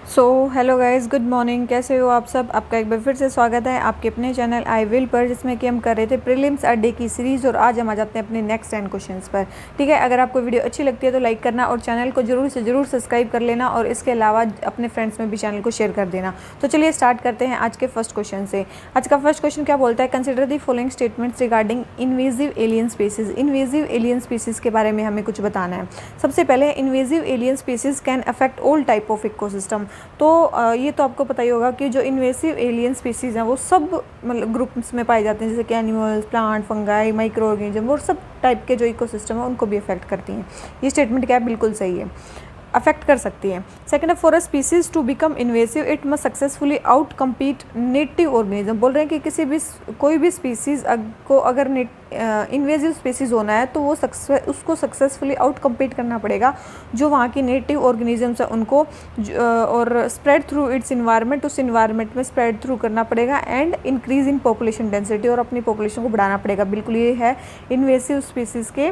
So hello guys, good morning. कैसे हो आप सब? आपका एक बार फिर से स्वागत है आपके अपने चैनल आई विल पर, जिसमें कि हम कर रहे थे प्रीलिम्स अड्डे की सीरीज़। और आज हम आ जाते हैं अपने नेक्स्ट 10 क्वेश्चंस पर। ठीक है, अगर आपको वीडियो अच्छी लगती है तो लाइक करना और चैनल को जरूर से ज़रूर सब्सक्राइब कर लेना, और इसके अलावा अपने फ्रेंड्स में भी चैनल को शेयर कर देना। तो चलिए स्टार्ट करते हैं आज के फर्स्ट क्वेश्चन से। आज का फर्स्ट क्वेश्चन क्या बोलता है? Consider the following statements regarding invasive alien species. Invasive alien species के बारे में हमें कुछ बताना है। सबसे पहले, invasive alien species can affect all type of ecosystem. तो ये तो आपको पता ही होगा कि जो इन्वेसिव एलियन स्पीसीज़ हैं वो सब मतलब ग्रुप्स में पाए जाते हैं, जैसे कि animals, plant, fungi, micro organism, और सब टाइप के जो इकोसिस्टम है उनको भी अफेक्ट करती हैं। ये स्टेटमेंट क्या है? बिल्कुल सही है, अफेक्ट कर सकती है। सेकेंड है, for a species to become invasive it must successfully outcompete native organism. बोल रहे हैं कि किसी भी कोई भी स्पीसीज को अगर इन्वेजिव स्पीसीज होना है तो वो उसको सक्सेसफुली आउट कम्पीट करना पड़ेगा जो वहाँ की नेटिव ऑर्गेनिजम्स है उनको, और स्प्रेड थ्रू इट्स इन्वायरमेंट, उस इन्वायरमेंट में स्प्रेड थ्रू करना पड़ेगा, and increase in population density, और अपनी पॉपुलेशन को बढ़ाना पड़ेगा। बिल्कुल ये है इन्वेसिव स्पीसीज़ के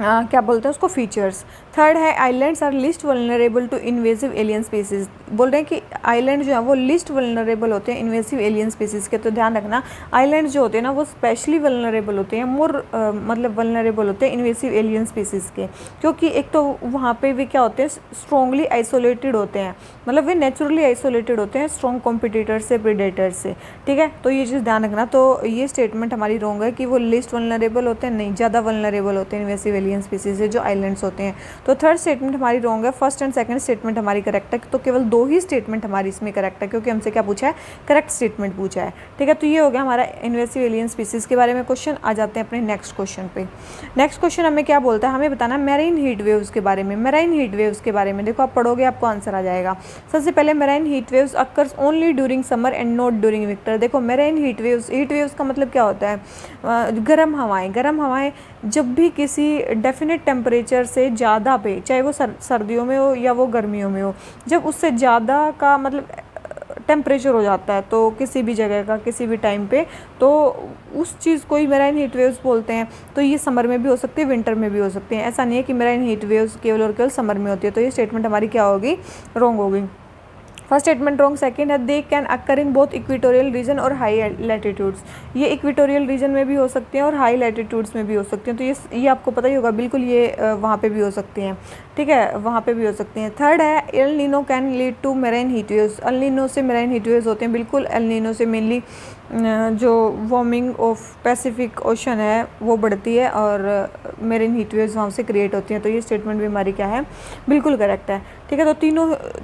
क्या बोलते हैं उसको, फीचर्स। थर्ड है, islands are least vulnerable to invasive alien species. बोल रहे हैं कि आइलैंड जो है वो लिस्ट वल्नरेबल होते हैं इन्वेसिव एलियन स्पीसीज के। तो ध्यान रखना, आइलैंड जो होते हैं ना वो स्पेशली वल्नरेबल होते हैं, मोर मतलब वल्नरेबल होते हैं इन्वेसिव एलियन स्पीसीज के, क्योंकि एक तो वहाँ पे वे क्या होते हैं, स्ट्रॉन्गली आइसोलेटेड होते हैं, मतलब वे नेचुरली आइसोलेटेड होते हैं स्ट्रॉन्ग कॉम्पिटिटर से, प्रीडेटर से। ठीक है, तो ये चीज़ ध्यान रखना। तो ये स्टेटमेंट हमारी रॉन्ग है कि वो लिस्ट वल्नरेबल होते हैं, नहीं, ज़्यादा वल्नरेबल होते हैं इन्वेसिव एलियन स्पीसीज है जो आइलैंड्स होते हैं। तो थर्ड स्टेटमेंट हमारी रॉन्ग है, फर्स्ट एंड सेकंड स्टेटमेंट हमारी करेक्ट है। तो केवल दो ही स्टेटमेंट हमारी इसमें करेक्ट है, क्योंकि हमसे क्या पूछा है, करेक्ट स्टेटमेंट पूछा है। ठीक है, तो ये हो गया हमारा इन्वेसिव एलियन स्पीसीज के बारे में क्वेश्चन। आ जाते हैं अपने नेक्स्ट क्वेश्चन पे। नेक्स्ट क्वेश्चन हमें क्या बोलता है, हमें बताना मैरीन हीट वेव्स के बारे में। मैरीन हीट वेव्स के बारे में देखो, आप पढ़ोगे आपको आंसर आ जाएगा। सबसे पहले, marine heat waves occurs only during summer and not during winter. देखो, मैरीन हीट वेव्स का मतलब क्या होता है? गर्म हवाएं जब भी किसी डेफिनेट टेम्परेचर से ज़्यादा पे, चाहे वो सर्दियों में हो या वो गर्मियों में हो, जब उससे ज़्यादा का मतलब टेम्परेचर हो जाता है तो किसी भी जगह का किसी भी टाइम पे, तो उस चीज़ को ही मैरीन हीट वेव्स बोलते हैं। तो ये समर में भी हो सकती है, विंटर में भी हो सकती हैं। ऐसा नहीं है कि मैरीन हीट वेव्स केवल और केवल समर में होती है। तो ये स्टेटमेंट हमारी क्या होगी, रॉन्ग होगी। First statement wrong. सेकंड है, they can occur in both equatorial region और हाई लैटिट्यूड्स। ये इक्वेटोरियल रीजन में भी हो सकती हैं और हाई लैटिट्यूड्स में भी हो सकती हैं। तो ये आपको पता ही होगा, बिल्कुल ये वहाँ पे भी हो सकती हैं। ठीक है, वहाँ पे भी हो सकती हैं। थर्ड है, El Nino can lead to marine heat waves. El Nino से मैरीन हीट वेव्स होते हैं। बिल्कुल, एल नीनो से मेनली जो वार्मिंग ऑफ पैसिफिक ओशन है वो बढ़ती है और मैरीन हीट वेव्स वहाँ से क्रिएट होती हैं। तो ये स्टेटमेंट भी हमारी क्या है, बिल्कुल करेक्ट है। ठीक है, तो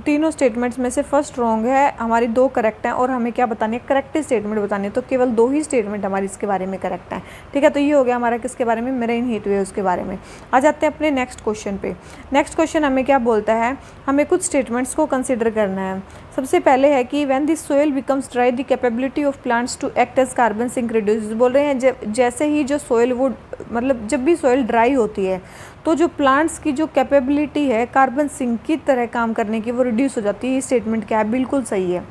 तीनों स्टेटमेंट्स में से फर्स्ट रॉन्ग है, हमारी दो करेक्ट हैं, और हमें क्या बतानी है, करेक्ट स्टेटमेंट बतानी है। तो केवल दो ही स्टेटमेंट हमारी इसके बारे में करेक्ट है। ठीक है, तो ये हो गया हमारा किसके बारे में, मैरीन हीट वेव्स के बारे में। आ जाते हैं अपने नेक्स्ट क्वेश्चन पे। नेक्स्ट क्वेश्चन हमें क्या बोलता है, हमें कुछ स्टेटमेंट्स को कंसिडर करना है। सबसे पहले है कि when the soil becomes dry the capability of plants to act as carbon sink reduce. बोल रहे हैं जैसे ही जो सोइल वो मतलब जब भी सोइल ड्राई होती है तो जो प्लांट्स की जो कैपेबिलिटी है कार्बन सिंक की तरह काम करने की वो रिड्यूस हो जाती है। ये स्टेटमेंट क्या है, बिल्कुल सही है।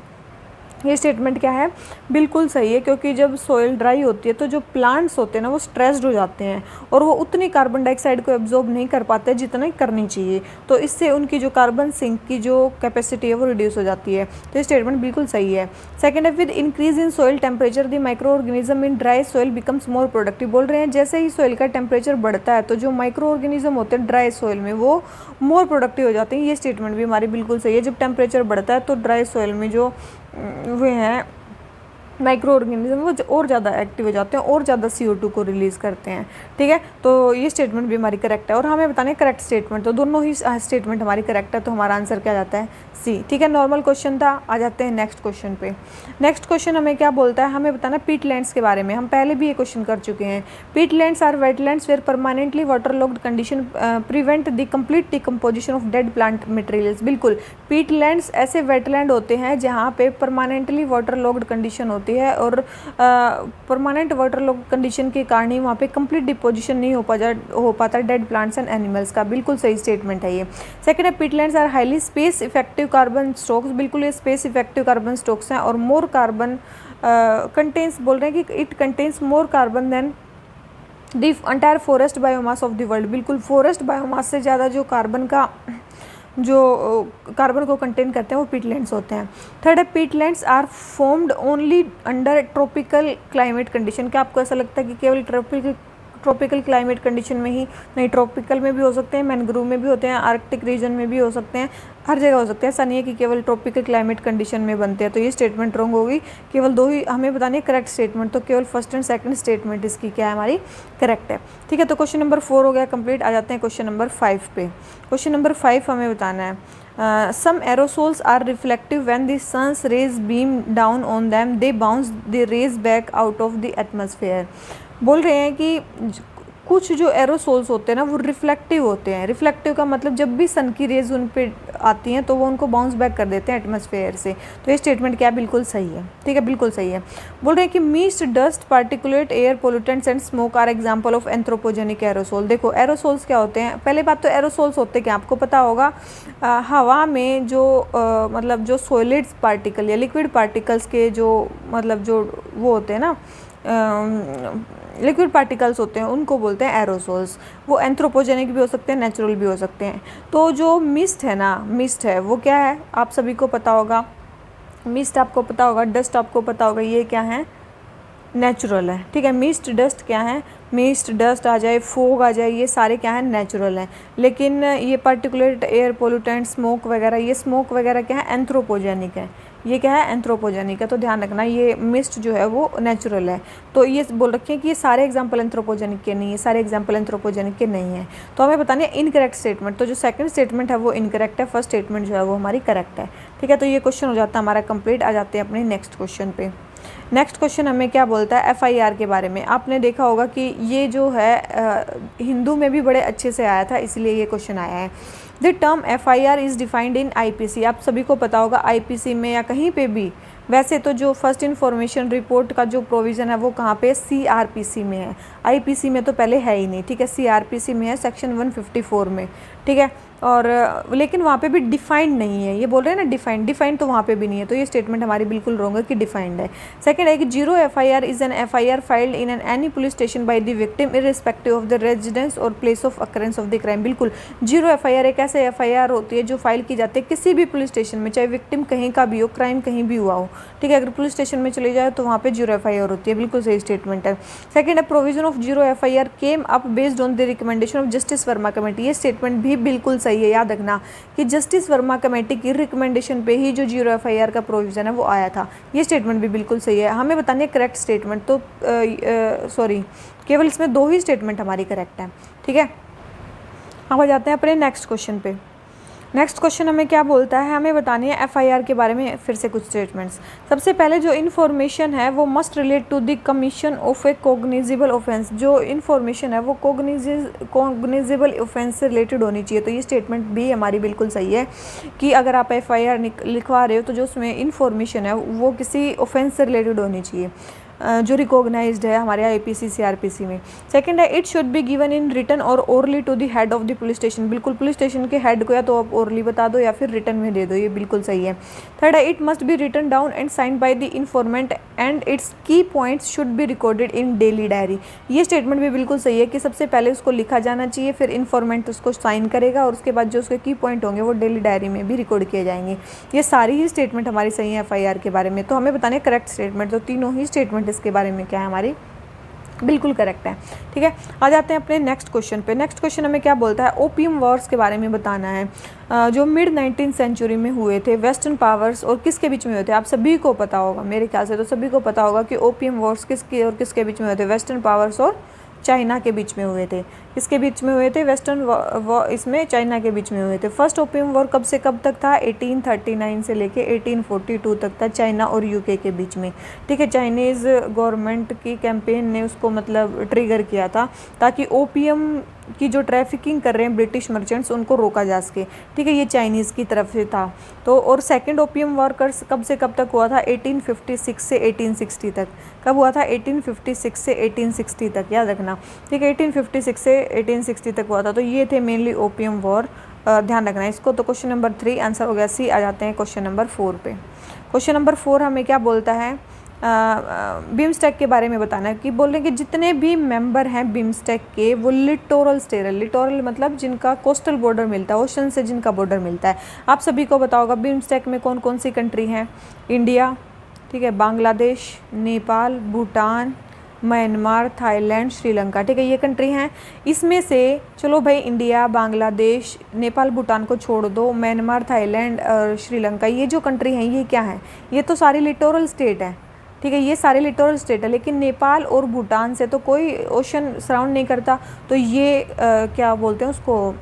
ये स्टेटमेंट क्या है, बिल्कुल सही है, क्योंकि जब सोइल ड्राई होती है तो जो प्लांट्स होते हैं ना वो स्ट्रेस्ड हो जाते हैं और वो उतनी कार्बन डाइऑक्साइड को एब्जॉर्ब नहीं कर पाते जितना करनी चाहिए। तो इससे उनकी जो कार्बन सिंक की जो कैपेसिटी है वो रिड्यूस हो जाती है। तो ये स्टेटमेंट बिल्कुल सही है। सेकेंड है, with increase in soil temperature the micro organism in dry soil becomes more productive. बोल रहे हैं जैसे ही सोइल का टेम्परेचर बढ़ता है तो जो माइक्रो ऑर्गेनिज्म होते हैं ड्राई सोइल में वो मोर प्रोडक्टिव हो जाते हैं। ये स्टेटमेंट भी हमारी बिल्कुल सही है। जब टेम्परेचर बढ़ता है तो ड्राई सोइल में जो वे हैं माइक्रो ऑर्गेनिज्म वो और ज़्यादा एक्टिव हो जाते हैं और ज़्यादा CO2 को रिलीज़ करते हैं। ठीक है, तो ये स्टेटमेंट भी हमारी करेक्ट है और हमें बताना है करेक्ट स्टेटमेंट। तो दोनों ही स्टेटमेंट हमारी करेक्ट है, तो हमारा आंसर क्या जाता है, सी। ठीक है, नॉर्मल क्वेश्चन था। आ जाते हैं नेक्स्ट क्वेश्चन पे। नेक्स्ट क्वेश्चन हमें क्या बोलता है, हमें बताना पीटलैंड्स के बारे में। हम पहले भी ये क्वेश्चन कर चुके हैं। Peatlands are wetlands where permanently water locked condition prevent the complete decomposition of dead plant materials. बिल्कुल, पीटलैंड्स ऐसे वेटलैंड होते हैं जहाँ पे परमानेंटली वाटर लॉक्ड कंडीशन होती है और परमानेंट वाटर लॉक कंडीशन के कारण ही वहाँ पे कंप्लीट डिपोजिशन नहीं हो पाता डेड प्लांट्स एंड एनिमल्स का। बिल्कुल सही स्टेटमेंट है ये। सेकंड है, peatlands are highly space effective carbon stocks. बिल्कुल, ये स्पेस इफेक्टिव कार्बन स्टॉक्स हैं और मोर कार्बन कंटेन्स, बोल रहे हैं कि it contains more carbon than the entire forest biomass of the world. बिल्कुल, फॉरेस्ट बायोमास से ज़्यादा जो कार्बन का जो कार्बन को कंटेन करते हैं वो पीटलैंड्स होते हैं। थर्ड है peatlands are formed only under tropical climate condition. क्या आपको ऐसा लगता है कि केवल ट्रॉपिकल क्लाइमेट कंडीशन में ही? नहीं, ट्रॉपिकल में भी हो सकते हैं, मैनग्रोव में भी होते हैं, आर्कटिक रीजन में भी हो सकते हैं, हर जगह हो सकते हैं। ऐसा नहीं है कि केवल ट्रॉपिकल क्लाइमेट कंडीशन में बनते हैं। तो ये स्टेटमेंट रॉन्ग होगी। केवल दो ही हमें बतानी है करेक्ट स्टेटमेंट, तो केवल फर्स्ट एंड सेकंड स्टेटमेंट इसकी क्या है हमारी करेक्ट है। ठीक है, तो क्वेश्चन नंबर 4 हो गया कंप्लीट। आ जाते हैं क्वेश्चन नंबर 5 पे। क्वेश्चन नंबर 5 हमें बताना है some aerosols are reflective when the sun's rays beam down on them they bounce the rays back out of the atmosphere. बोल रहे हैं कि कुछ जो एरोसोल्स होते हैं ना वो रिफ्लेक्टिव होते हैं। रिफ्लेक्टिव का मतलब जब भी सन की रेज उन पे आती हैं तो वो उनको बाउंस बैक कर देते हैं एटमॉस्फेयर से। तो ये स्टेटमेंट क्या बिल्कुल सही है। ठीक है, बिल्कुल सही है। बोल रहे हैं कि mist, dust, particulate air pollutants and smoke are example of anthropogenic aerosol. देखो एरोसोल्स क्या होते हैं, पहले बात तो एरोसोल्स होते क्या आपको पता होगा, हवा में जो मतलब जो सॉलिड्स पार्टिकल या लिक्विड पार्टिकल्स के जो मतलब जो वो होते हैं ना लिक्विड पार्टिकल्स होते हैं उनको बोलते हैं एरोसोल्स। वो एंथ्रोपोजेनिक भी हो सकते हैं, नेचुरल भी हो सकते हैं। तो जो मिस्ट है ना, मिस्ट है वो क्या है आप सभी को पता होगा, मिस्ट आपको पता होगा, डस्ट आपको पता होगा, ये क्या है नेचुरल है। ठीक है, मिस्ट डस्ट क्या है, मिस्ट डस्ट आ जाए, फोग आ जाए, ये सारे क्या है नेचुरल हैं। लेकिन ये पार्टिकुलेट एयर पोल्यूटेंट, स्मोक वगैरह, ये स्मोक वगैरह क्या है एंथ्रोपोजेनिक है। ये क्या है एंथ्रोपोजेनिक है। तो ध्यान रखना ये मिस्ट जो है वो नेचुरल है। तो ये बोल रखे हैं कि ये सारे एग्जाम्पल एंथ्रोपोजेनिक के नहीं है, सारे एग्जाम्पल एंथ्रोपोजेनिक के नहीं है। तो हमें बतानी है इनकरेक्ट स्टेटमेंट। तो जो सेकंड स्टेटमेंट है वो इनकरेक्ट है, फर्स्ट स्टेटमेंट जो है वो हमारी करेक्ट है। ठीक है, तो ये क्वेश्चन हो जाता है हमारा कंप्लीट। आ जाते हैं अपने नेक्स्ट क्वेश्चन पे। नेक्स्ट क्वेश्चन हमें क्या बोलता है एफआईआर के बारे में। आपने देखा होगा कि ये जो है हिंदू में भी बड़े अच्छे से आया था, इसलिए ये क्वेश्चन आया है। The term FIR is defined in IPC. आप सभी को पता होगा आईपीसी में या कहीं पे भी, वैसे तो जो फर्स्ट इन्फॉर्मेशन रिपोर्ट का जो प्रोविज़न है वो कहाँ पे सीआरपीसी में है। आईपीसी में तो पहले है ही नहीं। ठीक है, सीआरपीसी में है सेक्शन 154 में। ठीक है, और लेकिन वहाँ पे भी डिफाइंड नहीं है। ये बोल रहे हैं ना डिफाइंड तो वहाँ पे भी नहीं है। तो ये स्टेटमेंट हमारी बिल्कुल रॉन्ग है कि डिफाइंड है। सेकंड है कि zero FIR is an FIR filed in an any police station by the victim irrespective of the residence और place of occurrence of the crime. बिल्कुल जीरो एफआईआर एक ऐसे एफआईआर होती है जो फाइल की जाती है किसी भी पुलिस स्टेशन में, चाहे विक्टिम कहीं का भी हो, क्राइम कहीं भी हुआ हो। ठीक है, अगर पुलिस स्टेशन में चले जाए तो वहाँ पे जीरो एफआईआर होती है। बिल्कुल सही स्टेटमेंट है। सेकंड है provision of zero FIR came up based on the recommendation of justice Verma committee. ये स्टेटमेंट भी बिल्कुल सही है। याद रखना कि जस्टिस वर्मा कमेटी की रिकमेंडेशन पे ही जो जीरो एफआईआर का प्रोविजन है वो आया था। ये स्टेटमेंट भी बिल्कुल सही है। हमें बतानी है करेक्ट स्टेटमेंट। तो केवल इसमें दो ही स्टेटमेंट हमारी करेक्ट है। ठीक है, अब आ जाते हैं अपने नेक्स्ट क्वेश्चन पे। नेक्स्ट क्वेश्चन हमें क्या बोलता है, हमें बतानी है एफआईआर के बारे में फिर से कुछ स्टेटमेंट्स। सबसे पहले जो इन्फॉर्मेशन है वो must relate to the commission of a cognizable offence. जो इन्फॉर्मेशन है वो कोग्निजिबल ऑफेंस से रिलेटेड होनी चाहिए। तो ये स्टेटमेंट भी हमारी बिल्कुल सही है कि अगर आप एफआईआर लिखवा रहे हो तो जो उसमें इन्फॉर्मेशन है वो किसी ऑफेंस से रिलेटेड होनी चाहिए जो रिकॉग्नाइज्ड है हमारे आईपीसी सीआरपीसी में। सेकंड है it should be given in written और orally to the head of the police station. बिल्कुल पुलिस स्टेशन के हेड को या तो आप ओरली बता दो या फिर रिटन में दे दो, ये बिल्कुल सही है। थर्ड है it must be written down and sign by the informant and its key points should be recorded in daily diary. ये स्टेटमेंट भी बिल्कुल सही है कि सबसे पहले उसको लिखा जाना चाहिए, फिर इन्फॉर्मेंट उसको साइन करेगा और उसके बाद जो उसके की पॉइंट होंगे वो डेली डायरी में भी रिकॉर्ड किए जाएंगे। ये सारी ही स्टेटमेंट हमारी सही है एफआईआर के बारे में। तो हमें बताने करेक्ट स्टेटमेंट। तो तीनों ही स्टेटमेंट इसके बारे में क्या है हमारी बिल्कुल करेक्ट है। ठीक है, आ जाते हैं अपने नेक्स्ट क्वेश्चन पे। नेक्स्ट क्वेश्चन हमें क्या बोलता है ओपियम वॉर्स के बारे में बताना है जो मिड 19th सेंचुरी में हुए थे वेस्टर्न पावर्स और किसके बीच में हुए थे। आप सभी को पता होगा, मेरे ख्याल से तो सभी को पता होगा कि ओपियम वॉर्स किसके और किसके बीच में हुए थे। वेस्टर्न पावर्स और चाइना के बीच में हुए थे। किसके बीच में हुए थे, वेस्टर्न इसमें चाइना के बीच में हुए थे। फर्स्ट ओपियम वॉर कब से कब तक था, 1839 से लेके 1842 तक था, चाइना और यूके के बीच में। ठीक है, चाइनीज़ गवर्नमेंट की कैंपेन ने उसको मतलब ट्रिगर किया था ताकि ओपियम की जो ट्रैफिकिंग कर रहे हैं ब्रिटिश मर्चेंट्स उनको रोका जा सके। ठीक है, ये चाइनीज़ की तरफ से था। तो और सेकंड ओपियम वॉर कब से कब तक हुआ था, 1856 से 1860 तक। कब हुआ था, 1856 से 1860 तक, याद रखना। ठीक है, 1856 से 1860 तक हुआ था। तो ये थे मेनली ओपियम वॉर, ध्यान रखना इसको। तो क्वेश्चन नंबर 3 आंसर हो गया सी। आ जाते हैं क्वेश्चन नंबर 4 पे। क्वेश्चन नंबर 4 हमें क्या बोलता है बिम्स्टेक के बारे में बताना है कि बोल रहे हैं कि जितने भी मेंबर हैं बिम्स्टेक के वो लिटोरल स्टेट है। लिटोरल मतलब जिनका कोस्टल बॉर्डर मिलता है, ओशन से जिनका बॉर्डर मिलता है। आप सभी को पता होगा बिम्स्टेक में कौन कौन सी कंट्री हैं। इंडिया, ठीक है, बांग्लादेश, नेपाल, भूटान, म्यांमार, थाईलैंड, श्रीलंका, ठीक है, ये कंट्री हैं। इसमें से चलो भाई इंडिया, बांग्लादेश, नेपाल, भूटान को छोड़ दो, म्यांमार, थाईलैंड और श्रीलंका, ये जो कंट्री हैं ये क्या हैं? ये तो सारी लिटोरल स्टेट हैं, ठीक है, ये सारे लिटोरल स्टेट है। लेकिन नेपाल और भूटान से तो कोई ओशन सराउंड नहीं करता, तो ये क्या बोलते हैं उसको,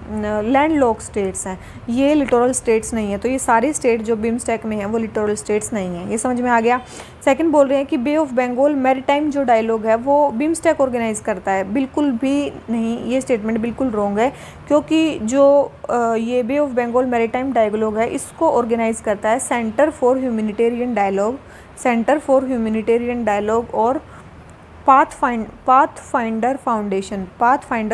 लैंड लॉक स्टेट्स हैं, ये लिटोरल स्टेट्स नहीं है। तो ये सारी स्टेट जो बिम्स्टेक में हैं वो लिटोरल स्टेट्स नहीं हैं। ये समझ में आ गया। सेकंड बोल रहे हैं कि बे ऑफ बंगाल मैरीटाइम जो डायलॉग है वो बिम्स्टेक ऑर्गेनाइज करता है। बिल्कुल भी नहीं, ये स्टेटमेंट बिल्कुल रॉन्ग है, क्योंकि जो ये bay of Bengal maritime dialogue है इसको ऑर्गेनाइज करता है centre for humanitarian dialogue, centre for humanitarian dialogue और पाथफाइंडर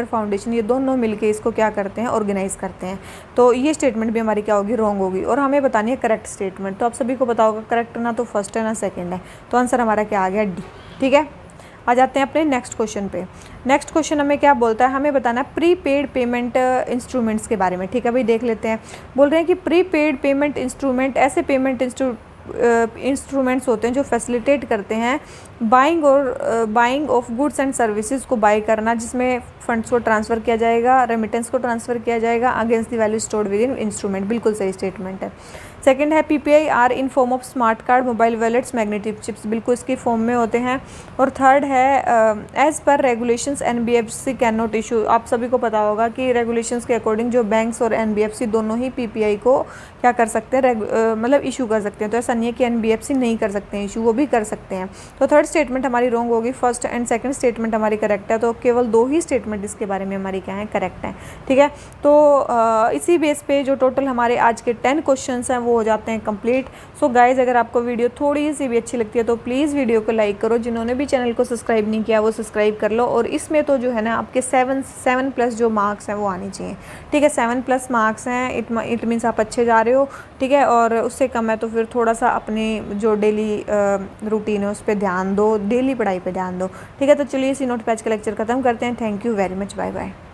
फाउंडेशन, ये दोनों मिलके इसको क्या करते हैं, ऑर्गेनाइज करते हैं। तो ये स्टेटमेंट भी हमारी क्या होगी, रॉन्ग होगी। और हमें बतानी है करेक्ट स्टेटमेंट। तो आप सभी को पता होगा करेक्ट ना तो फर्स्ट है ना सेकंड है, तो आंसर हमारा क्या आ गया, डी। ठीक है, आ जाते हैं अपने नेक्स्ट क्वेश्चन पे। नेक्स्ट क्वेश्चन हमें क्या बोलता है, हमें बताना है प्रीपेड पेमेंट इंस्ट्रूमेंट्स के बारे में। ठीक है भाई, देख लेते हैं। बोल रहे हैं कि प्रीपेड पेमेंट इंस्ट्रूमेंट ऐसे पेमेंट इंस्ट्रूमेंट्स होते हैं जो फैसिलिटेट करते हैं buying of goods and services को बाई करना, जिसमें फंड्स को ट्रांसफ़र किया जाएगा, रेमिटेंस को ट्रांसफ़र किया जाएगा against the value stored with in instrument. बिल्कुल सही स्टेटमेंट है। सेकंड है PPI are in form of smart card, mobile wallets, magnetic chips, बिल्कुल इसकी फॉर्म में होते हैं। और थर्ड है as per regulations NBFC can not issue. आप सभी को पता होगा कि रेगुलेशंस के अकॉर्डिंग जो बैंक्स और एनबीएफसी दोनों ही पीपीआई को क्या कर सकते हैं, मतलब इशू कर सकते हैं। तो ऐसा नहीं है कि एनबीएफसी नहीं कर सकते हैं इशू, वो भी कर सकते हैं। तो थर्ड स्टेटमेंट हमारी रॉन्ग होगी, फर्स्ट एंड सेकंड स्टेटमेंट हमारी करेक्ट है। तो केवल दो ही स्टेटमेंट इसके बारे में हमारी क्या है, करेक्ट है। ठीक है, तो इसी बेस पे जो टोटल हमारे आज के 10 क्वेश्चंस हैं वो हो जाते हैं कंप्लीट। सो गाइज, अगर आपको वीडियो थोड़ी सी भी अच्छी लगती है तो प्लीज़ वीडियो को लाइक करो। जिन्होंने भी चैनल को सब्सक्राइब नहीं किया वो सब्सक्राइब कर लो। और इसमें तो जो है ना आपके 7+ जो मार्क्स हैं वो आने चाहिए। ठीक है, 7+ मार्क्स हैं, इट मीन्स आप अच्छे जा रहे हो। ठीक है, और उससे कम है तो फिर थोड़ा सा अपने जो डेली रूटीन है उस पर ध्यान दो, डेली पढ़ाई पे ध्यान दो। ठीक है, तो चलिए इसी नोट पे आज का लेक्चर खत्म करते हैं। Thank you very much, bye bye.